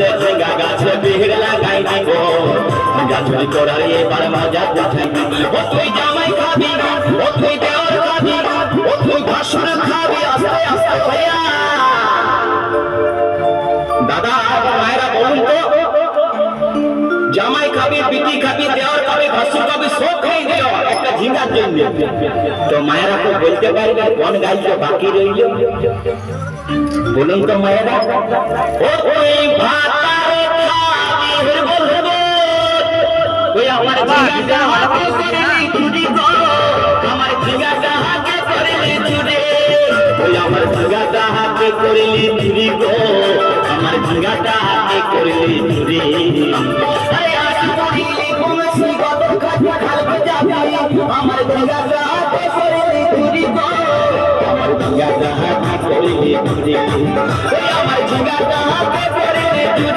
বলতে ঝিঙ্গা গাছে বিড় লাগাই দিব ঝিঙ্গা চুরি করার এবার মজা বুঝাই দিব ও তুই জামাই খাবি ও তুই দেওয়ার খাবি ও তুই ভাসুর খাবি আস্তে আস্তে ভাইয়া দাদা মায়েরা বলুন তো জামাই খাবি পিটি খাবি দেওয়ার খাবি ভাসুর খাবি সব খাই দিও একটা ঝিঙ্গার জন্য তো মায়েরা তো বলতে পারবে কোন গাইতে বাকি রইল বলুন তো মায়েরা ও ওই ভাতারে খাবি বলবো ওই আমার ঝিঙ্গাটা হাতে করে চুরি গো আমার ঝিঙ্গাটা হাতে করে চুরি ওই আমার ঝিঙ্গাটা হাতে করে চুরি গো আমার ঝিঙ্গাটা হাতে করে চুরি আরে আশা করিলে কমছি কত কাছে খালকে যাবে আমার ঝিঙ্গাটা হাতে করে চুরি গো আমার ঝিঙ্গাটা হাতে করে চুরি ওই আমার ঝিঙ্গাটা হাতে করে চুরি